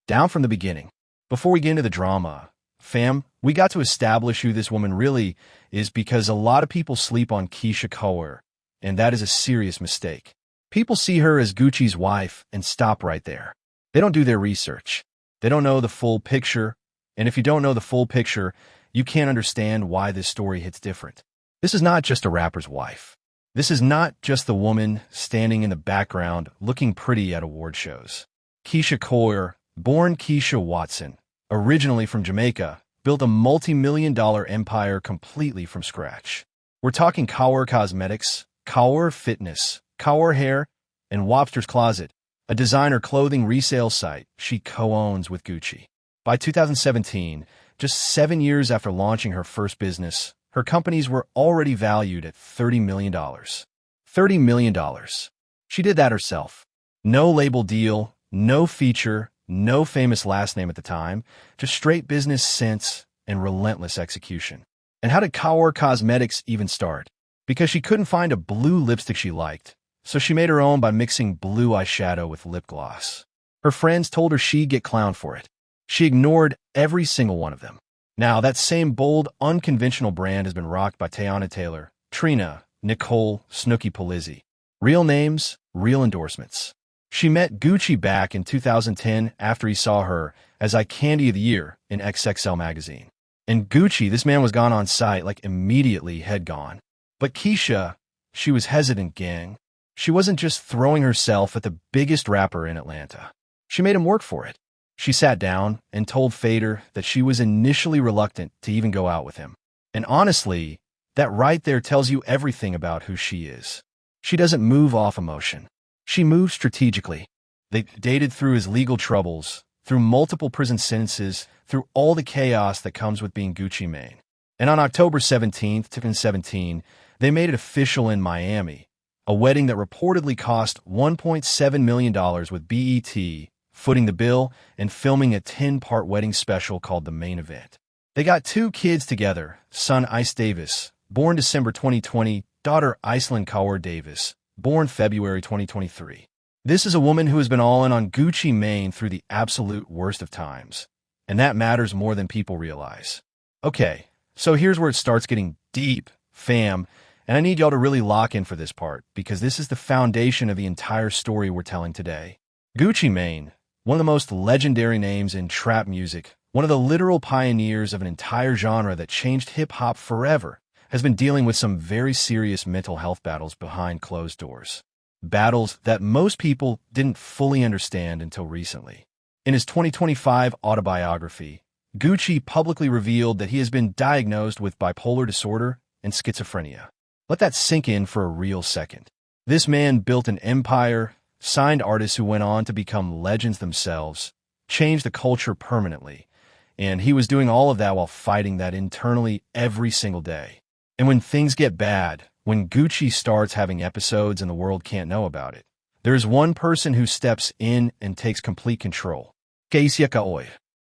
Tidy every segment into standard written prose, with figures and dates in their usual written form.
down from the beginning. Before we get into the drama, fam, we got to establish who this woman really is because a lot of people sleep on Keyshia Ka'oir, and that is a serious mistake. People see her as Gucci's wife and stop right there. They don't do their research. They don't know the full picture, and if you don't know the full picture, you can't understand why this story hits different. This is not just a rapper's wife. This is not just the woman standing in the background looking pretty at award shows. Keyshia Ka'oir, born Keisha Watson, originally from Jamaica, built a multi-million-dollar empire completely from scratch. We're talking Ka'oir Cosmetics, Ka'oir Fitness, Ka'oir Hair, and Wobster's Closet, a designer clothing resale site she co-owns with Gucci. By 2017, just 7 years after launching her first business, her companies were already valued at $30 million. $30 million. She did that herself. No label deal, no feature, no famous last name at the time, just straight business sense and relentless execution. And how did Ka'oir Cosmetics even start? Because she couldn't find a blue lipstick she liked, so she made her own by mixing blue eyeshadow with lip gloss. Her friends told her she'd get clowned for it. She ignored every single one of them. Now, that same bold, unconventional brand has been rocked by Teyana Taylor, Trina, Nicole, Snooki Polizzi. Real names, real endorsements. She met Gucci back in 2010 after he saw her as Eye Candy of the Year in XXL magazine. And Gucci, this man was gone on site, like immediately had gone. But Keyshia, she was hesitant, gang. She wasn't just throwing herself at the biggest rapper in Atlanta. She made him work for it. She sat down and told Fader that she was initially reluctant to even go out with him. And honestly, that right there tells you everything about who she is. She doesn't move off emotion. She moves strategically. They dated through his legal troubles, through multiple prison sentences, through all the chaos that comes with being Gucci Mane. And on October 17th, 2017, they made it official in Miami, a wedding that reportedly cost $1.7 million with BET, footing the bill and filming a 10-part wedding special called The Main Event. They got 2 kids together, son Ice Davis, born December 2020, daughter Iceland Ka'oir Davis, born February 2023. This is a woman who has been all in on Gucci Mane through the absolute worst of times, and that matters more than people realize. Okay, so here's where it starts getting deep, fam, and I need y'all to really lock in for this part, because this is the foundation of the entire story we're telling today. Gucci Mane, one of the most legendary names in trap music, one of the literal pioneers of an entire genre that changed hip-hop forever, has been dealing with some very serious mental health battles behind closed doors. Battles that most people didn't fully understand until recently. In his 2025 autobiography, Gucci publicly revealed that he has been diagnosed with bipolar disorder and schizophrenia. Let that sink in for a real second. This man built an empire, signed artists who went on to become legends themselves, changed the culture permanently, and he was doing all of that while fighting that internally every single day. And when things get bad, when Gucci starts having episodes and the world can't know about it, there's one person who steps in and takes complete control. Keyshia Ka'oir.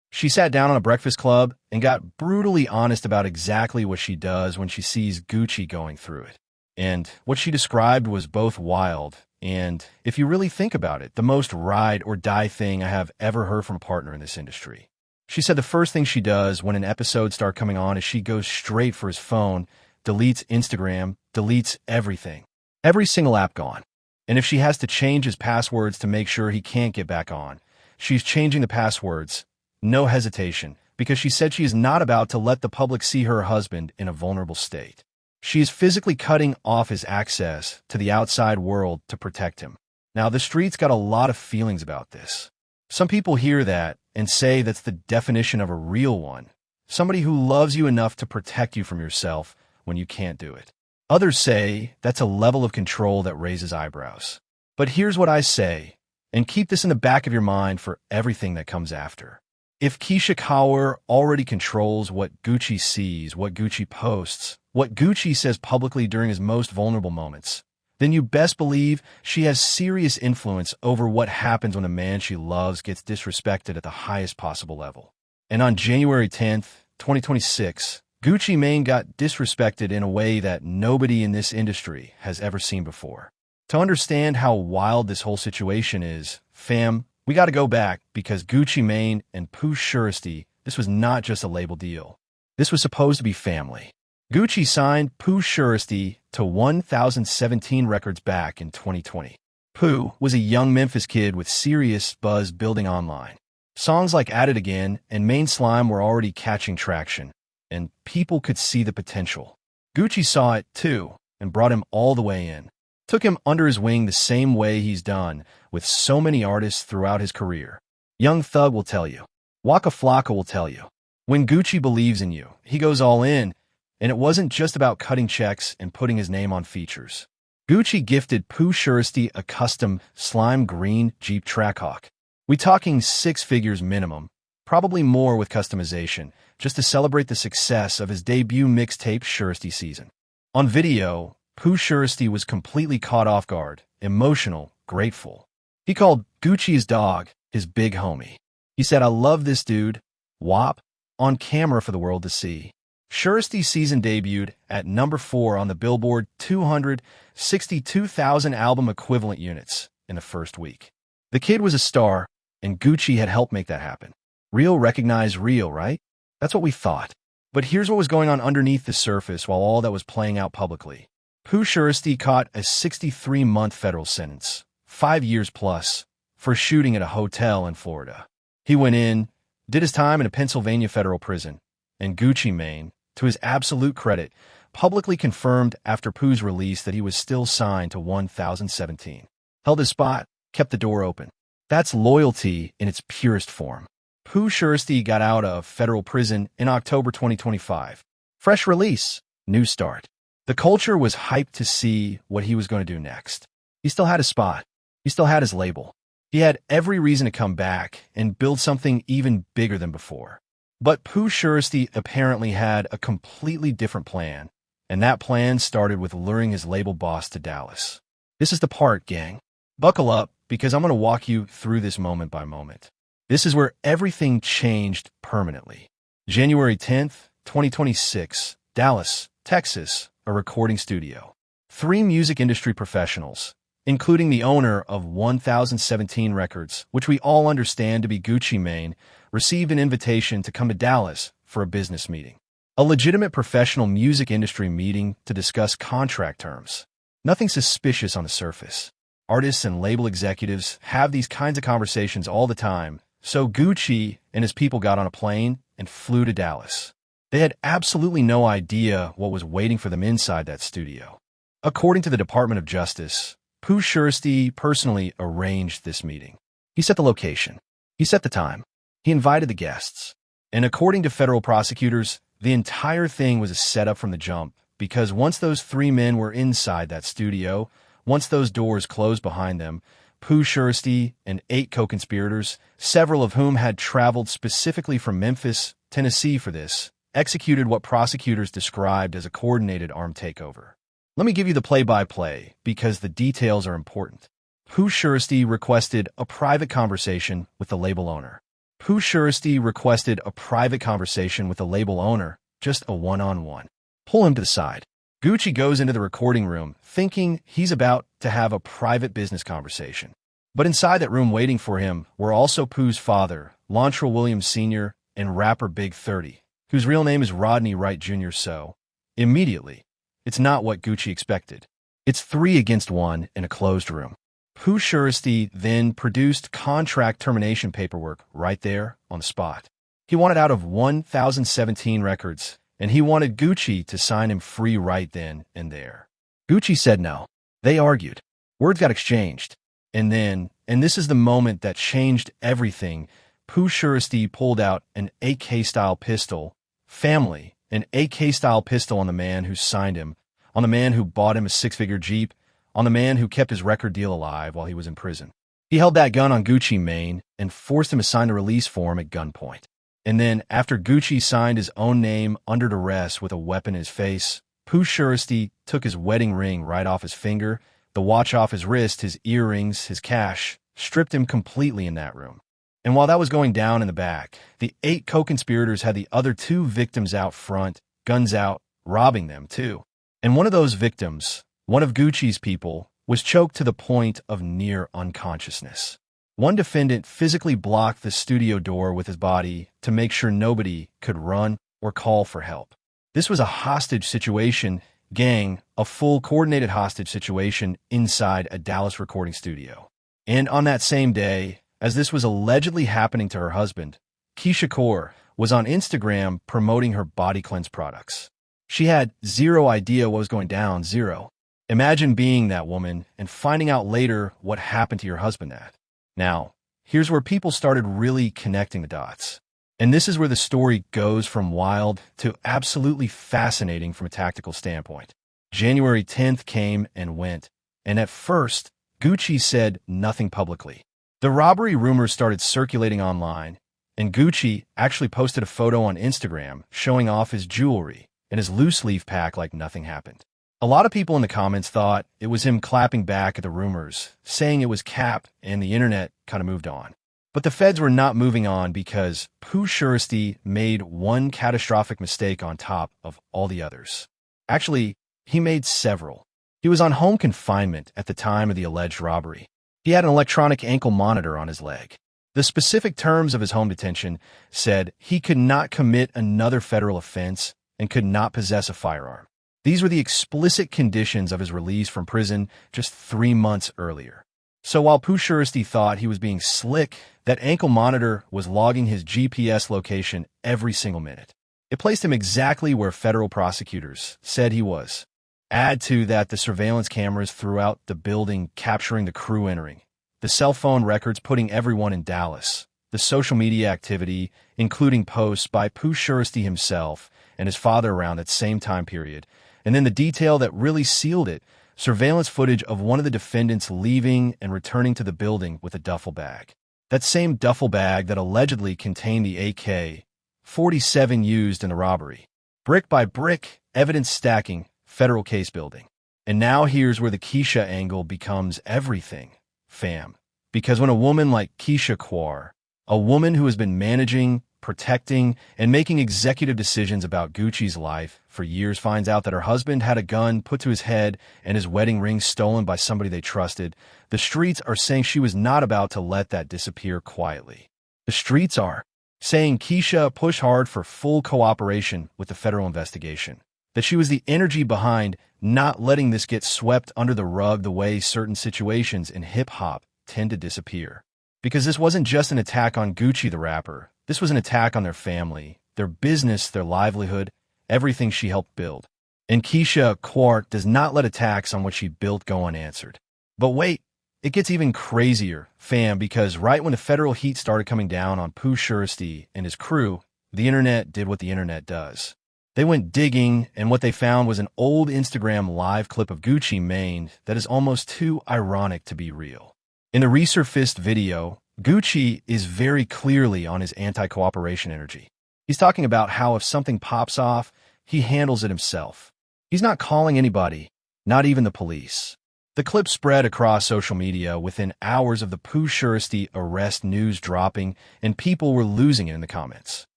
She sat down on a breakfast club and got brutally honest about exactly what she does when she sees Gucci going through it. And what she described was both wild and, if you really think about it, the most ride or die thing I have ever heard from a partner in this industry. She said the first thing she does when an episode starts coming on is she goes straight for his phone, deletes Instagram, deletes everything. Every single app gone. And if she has to change his passwords to make sure he can't get back on, she's changing the passwords, no hesitation, because she said she is not about to let the public see her husband in a vulnerable state. She is physically cutting off his access to the outside world to protect him. Now, the streets got a lot of feelings about this. Some people hear that and say that's the definition of a real one, somebody who loves you enough to protect you from yourself when you can't do it. Others say that's a level of control that raises eyebrows. But here's what I say, and keep this in the back of your mind for everything that comes after. If Keyshia Ka'oir already controls what Gucci sees, what Gucci posts, what Gucci says publicly during his most vulnerable moments, then you best believe she has serious influence over what happens when a man she loves gets disrespected at the highest possible level. And on January 10th, 2026, Gucci Mane got disrespected in a way that nobody in this industry has ever seen before. To understand how wild this whole situation is, fam, We got to go back because Gucci Mane and Pooh Shiesty, this was not just a label deal. This was supposed to be family. Gucci signed Pooh Shiesty to 1017 Records back in 2020. Pooh was a young Memphis kid with serious buzz building online. Songs like At It Again and Main Slime were already catching traction, and people could see the potential. Gucci saw it too and brought him all the way in. Took him under his wing the same way he's done with so many artists throughout his career. Young Thug will tell you. Waka Flocka will tell you. When Gucci believes in you, he goes all in, and it wasn't just about cutting checks and putting his name on features. Gucci gifted Pooh Shiesty a custom slime green Jeep Trackhawk. We talking 6 figures minimum, probably more with customization, just to celebrate the success of his debut mixtape Shiesty Season. On video, Pooh Shiesty was completely caught off guard, emotional, grateful. He called Gucci his dog, his big homie. He said, "I love this dude, WAP," on camera for the world to see. Shiesty Season debuted at number 4 on the Billboard 262,000 album equivalent units in the first week. The kid was a star, and Gucci had helped make that happen. Real recognize real, right? That's what we thought. But here's what was going on underneath the surface while all that was playing out publicly. Pooh Shiesty caught a 63-month federal sentence, 5 years plus, for shooting at a hotel in Florida. He went in, did his time in a Pennsylvania federal prison, and Gucci Mane, to his absolute credit, publicly confirmed after Pooh's release that he was still signed to 1017. Held his spot, kept the door open. That's loyalty in its purest form. Pooh Shiesty got out of federal prison in October 2025. Fresh release, new start. The culture was hyped to see what he was going to do next. He still had his spot. He still had his label. He had every reason to come back and build something even bigger than before. But Pooh Shiesty apparently had a completely different plan, and that plan started with luring his label boss to Dallas. This is the part, gang. Buckle up, because I'm going to walk you through this moment by moment. This is where everything changed permanently. January 10th, 2026, Dallas, Texas, a recording studio. 3 music industry professionals, including the owner of 1017 Records, which we all understand to be Gucci Mane, received an invitation to come to Dallas for a business meeting. A legitimate professional music industry meeting to discuss contract terms. Nothing suspicious on the surface. Artists and label executives have these kinds of conversations all the time, so Gucci and his people got on a plane and flew to Dallas. They had absolutely no idea what was waiting for them inside that studio. According to the Department of Justice, Pooh Shiesty personally arranged this meeting. He set the location. He set the time. He invited the guests. And according to federal prosecutors, the entire thing was a setup from the jump, because once those 3 men were inside that studio, once those doors closed behind them, Pooh Shiesty and 8 co-conspirators, several of whom had traveled specifically from Memphis, Tennessee for this, executed what prosecutors described as a coordinated armed takeover. Let me give you the play-by-play, because the details are important. Pooh Shiesty requested a private conversation with the label owner. Pooh Shiesty requested a private conversation with the label owner, just a one-on-one. Pull him to the side. Gucci goes into the recording room, thinking he's about to have a private business conversation. But inside that room waiting for him were also Pooh's father, Lontrell Williams Sr., and rapper Big 30, whose real name is Rodney Wright Jr. So, immediately, it's not what Gucci expected. It's 3 against 1 in a closed room. Pooh Shiesty then produced contract termination paperwork right there on the spot. He wanted out of 1017 Records, and he wanted Gucci to sign him free right then and there. Gucci said no. They argued. Words got exchanged. And then, and this is the moment that changed everything, Pooh Shiesty pulled out an AK-style pistol. Family, an AK-style pistol on the man who signed him, on the man who bought him a 6-figure Jeep, on the man who kept his record deal alive while he was in prison. He held that gun on Gucci Mane and forced him to sign a release form at gunpoint. And then, after Gucci signed his own name under duress with a weapon in his face, Pooh Shiesty took his wedding ring right off his finger, the watch off his wrist, his earrings, his cash, stripped him completely in that room. And while that was going down in the back, the 8 co-conspirators had the other 2 victims out front, guns out, robbing them too. And one of those victims, one of Gucci's people, was choked to the point of near unconsciousness. One defendant physically blocked the studio door with his body to make sure nobody could run or call for help. This was a hostage situation, gang, a full coordinated hostage situation inside a Dallas recording studio. And on that same day, as this was allegedly happening to her husband, Keyshia Ka'oir was on Instagram promoting her body cleanse products. She had zero idea what was going down, zero. Imagine being that woman and finding out later what happened to your husband that. Now, here's where people started really connecting the dots. And this is where the story goes from wild to absolutely fascinating from a tactical standpoint. January 10th came and went, and at first, Gucci said nothing publicly. The robbery rumors started circulating online, and Gucci actually posted a photo on Instagram showing off his jewelry and his loose leaf pack like nothing happened. A lot of people in the comments thought it was him clapping back at the rumors, saying it was cap, and the internet kind of moved on. But the feds were not moving on because Pooh Shiesty made one catastrophic mistake on top of all the others. Actually, he made several. He was on home confinement at the time of the alleged robbery. He had an electronic ankle monitor on his leg. The specific terms of his home detention said he could not commit another federal offense and could not possess a firearm. These were the explicit conditions of his release from prison just 3 months earlier. So while Pooh Shiesty thought he was being slick, that ankle monitor was logging his GPS location every single minute. It placed him exactly where federal prosecutors said he was. Add to that the surveillance cameras throughout the building capturing the crew entering, the cell phone records putting everyone in Dallas, the social media activity, including posts by Pooh Shiesty himself and his father around that same time period, and then the detail that really sealed it, surveillance footage of one of the defendants leaving and returning to the building with a duffel bag. That same duffel bag that allegedly contained the AK-47 used in the robbery. Brick by brick, evidence stacking, federal case building. And now here's where the Keyshia angle becomes everything, fam. Because when a woman like Keyshia Ka'oir, a woman who has been managing, protecting, and making executive decisions about Gucci's life for years finds out that her husband had a gun put to his head and his wedding ring stolen by somebody they trusted, the streets are saying she was not about to let that disappear quietly. The streets are saying Keyshia pushed hard for full cooperation with the federal investigation, that she was the energy behind not letting this get swept under the rug the way certain situations in hip-hop tend to disappear. Because this wasn't just an attack on Gucci the rapper, this was an attack on their family, their business, their livelihood, everything she helped build. And Keyshia Ka'oir does not let attacks on what she built go unanswered. But wait, it gets even crazier, fam, because right when the federal heat started coming down on Pooh Shiesty and his crew, the internet did what the internet does. They went digging, and what they found was an old Instagram live clip of Gucci Mane that is almost too ironic to be real. In the resurfaced video, Gucci is very clearly on his anti-cooperation energy. He's talking about how if something pops off, he handles it himself. He's not calling anybody, not even the police. The clip spread across social media within hours of the Pooh Shiesty arrest news dropping, and people were losing it in the comments.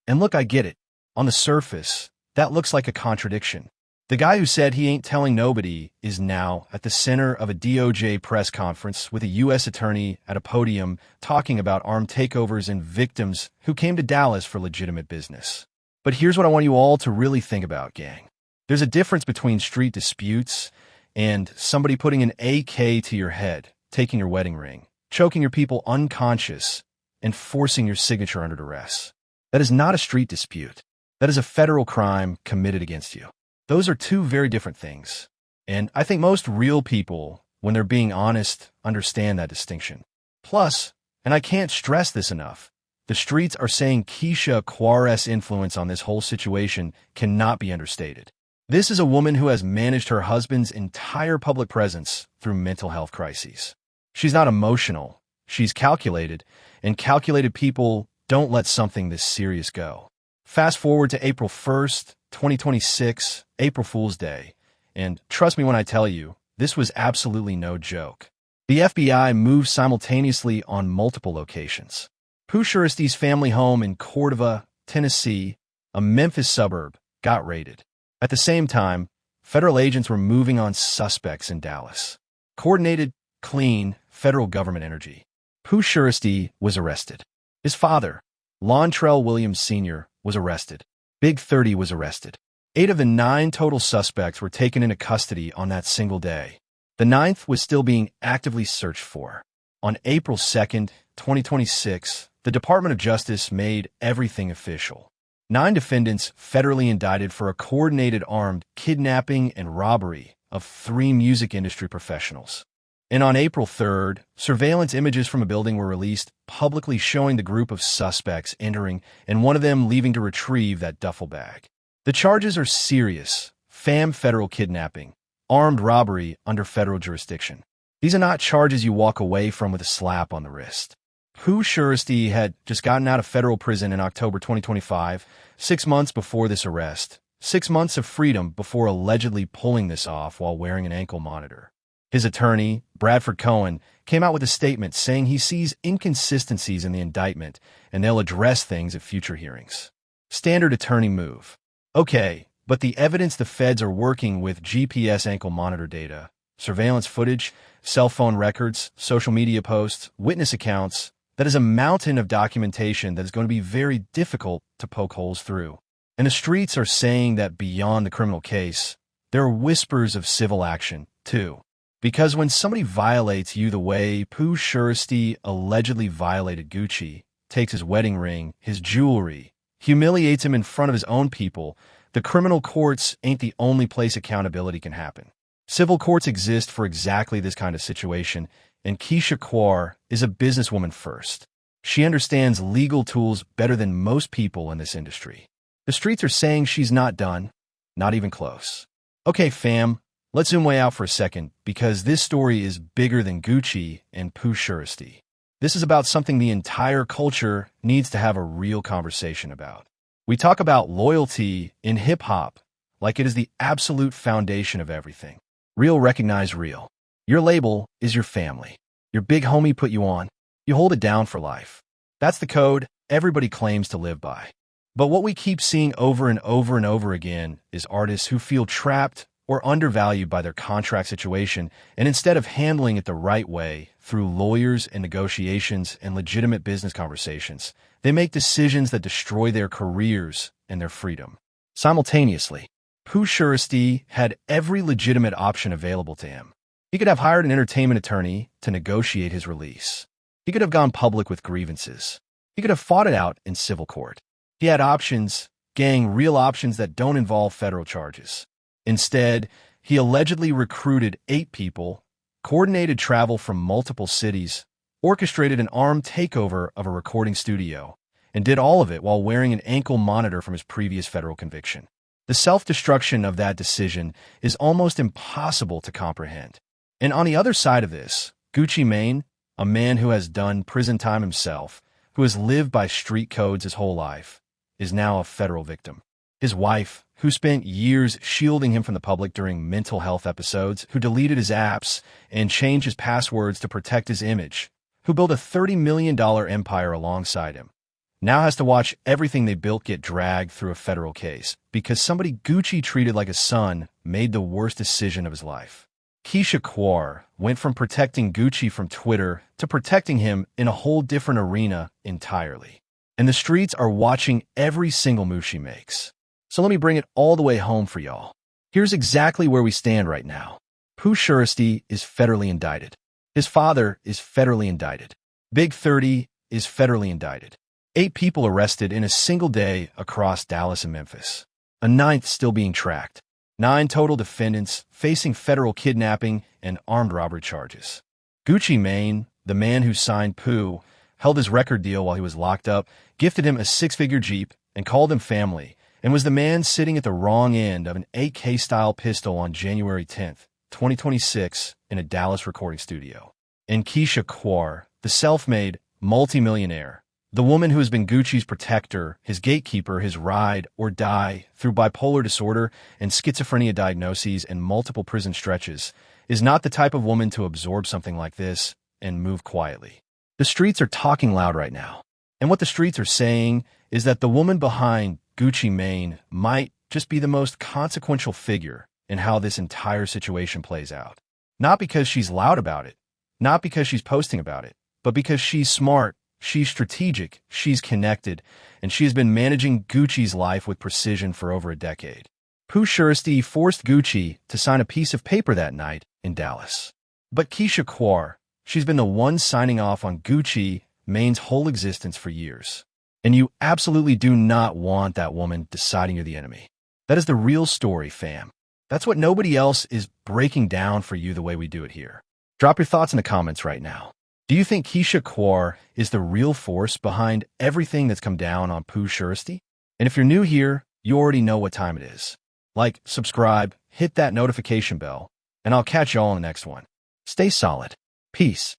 And look, I get it. On the surface, that looks like a contradiction. The guy who said he ain't telling nobody is now at the center of a DOJ press conference with a U.S. attorney at a podium talking about armed takeovers and victims who came to Dallas for legitimate business. But here's what I want you all to really think about, gang. There's a difference between street disputes and somebody putting an AK to your head, taking your wedding ring, choking your people unconscious, and forcing your signature under duress. That is not a street dispute. That is a federal crime committed against you. Those are two very different things. And I think most real people, when they're being honest, understand that distinction. Plus, and I can't stress this enough, the streets are saying Keyshia Ka'oir's influence on this whole situation cannot be understated. This is a woman who has managed her husband's entire public presence through mental health crises. She's not emotional. She's calculated, and calculated people don't let something this serious go. Fast forward to April 1st, 2026, April Fool's Day, and trust me when I tell you, this was absolutely no joke. The FBI moved simultaneously on multiple locations. Pooh Shiesty's family home in Cordova, Tennessee, a Memphis suburb, got raided. At the same time, federal agents were moving on suspects in Dallas. Coordinated, clean, federal government energy. Pooh Shiesty was arrested. His father, Lontrell Williams Sr., was arrested. Big 30 was arrested. 8 of the 9 total suspects were taken into custody on that single day. The 9th was still being actively searched for. On April 2nd, 2026, the Department of Justice made everything official. 9 defendants federally indicted for a coordinated armed kidnapping and robbery of 3 music industry professionals. And on April 3rd, surveillance images from a building were released, publicly showing the group of suspects entering and one of them leaving to retrieve that duffel bag. The charges are serious: federal kidnapping, armed robbery under federal jurisdiction. These are not charges you walk away from with a slap on the wrist. Pooh Shiesty had just gotten out of federal prison in October 2025, 6 months before this arrest. 6 months of freedom before allegedly pulling this off while wearing an ankle monitor. His attorney, Bradford Cohen, came out with a statement saying he sees inconsistencies in the indictment and they'll address things at future hearings. Standard attorney move. Okay, but the evidence the feds are working with: GPS ankle monitor data, surveillance footage, cell phone records, social media posts, witness accounts. That is a mountain of documentation that is going to be very difficult to poke holes through. And the streets are saying that beyond the criminal case, there are whispers of civil action, too. Because when somebody violates you the way Pooh Shiesty allegedly violated Gucci, takes his wedding ring, his jewelry, humiliates him in front of his own people, the criminal courts ain't the only place accountability can happen. Civil courts exist for exactly this kind of situation, and Keyshia Ka'oir is a businesswoman first. She understands legal tools better than most people in this industry. The streets are saying she's not done, not even close. Okay, fam, let's zoom way out for a second, because this story is bigger than Gucci and Pooh Shiesty. This is about something the entire culture needs to have a real conversation about. We talk about loyalty in hip-hop like it is the absolute foundation of everything. Real recognize real. Your label is your family. Your big homie put you on. You hold it down for life. That's the code everybody claims to live by. But what we keep seeing over and over and over again is artists who feel trapped or undervalued by their contract situation, and instead of handling it the right way through lawyers and negotiations and legitimate business conversations, they make decisions that destroy their careers and their freedom. Simultaneously, Pooh Shiesty had every legitimate option available to him. He could have hired an entertainment attorney to negotiate his release. He could have gone public with grievances. He could have fought it out in civil court. He had options, real options that don't involve federal charges. Instead, he allegedly recruited 8 people, coordinated travel from multiple cities, orchestrated an armed takeover of a recording studio, and did all of it while wearing an ankle monitor from his previous federal conviction. The self-destruction of that decision is almost impossible to comprehend. And on the other side of this, Gucci Mane, a man who has done prison time himself, who has lived by street codes his whole life, is now a federal victim. His wife, who spent years shielding him from the public during mental health episodes, who deleted his apps and changed his passwords to protect his image, who built a $30 million empire alongside him, now has to watch everything they built get dragged through a federal case because somebody Gucci treated like a son made the worst decision of his life. Keyshia Ka'oir went from protecting Gucci from Twitter to protecting him in a whole different arena entirely. And the streets are watching every single move she makes. So let me bring it all the way home for y'all. Here's exactly where we stand right now. Pooh Shiesty is federally indicted. His father is federally indicted. Big 30 is federally indicted. 8 people arrested in a single day across Dallas and Memphis. A 9th still being tracked. 9 total defendants facing federal kidnapping and armed robbery charges. Gucci Mane, the man who signed Pooh, held his record deal while he was locked up, gifted him a 6-figure Jeep, and called him family, and was the man sitting at the wrong end of an AK-style pistol on January 10th, 2026, in a Dallas recording studio. And Keyshia Ka'oir, the self-made multimillionaire, the woman who has been Gucci's protector, his gatekeeper, his ride or die through bipolar disorder and schizophrenia diagnoses and multiple prison stretches, is not the type of woman to absorb something like this and move quietly. The streets are talking loud right now. And what the streets are saying is that the woman behind Gucci Mane might just be the most consequential figure in how this entire situation plays out. Not because she's loud about it, not because she's posting about it, but because she's smart, she's strategic, she's connected, and she has been managing Gucci's life with precision for over a decade. Pooh Shiesty forced Gucci to sign a piece of paper that night in Dallas. But Keyshia Ka'oir, she's been the one signing off on Gucci Mane's whole existence for years. And you absolutely do not want that woman deciding you're the enemy. That is the real story, fam. That's what nobody else is breaking down for you the way we do it here. Drop your thoughts in the comments right now. Do you think Keyshia Ka'oir is the real force behind everything that's come down on Pooh Shiesty? And if you're new here, you already know what time it is. Like, subscribe, hit that notification bell, and I'll catch y'all in the next one. Stay solid. Peace.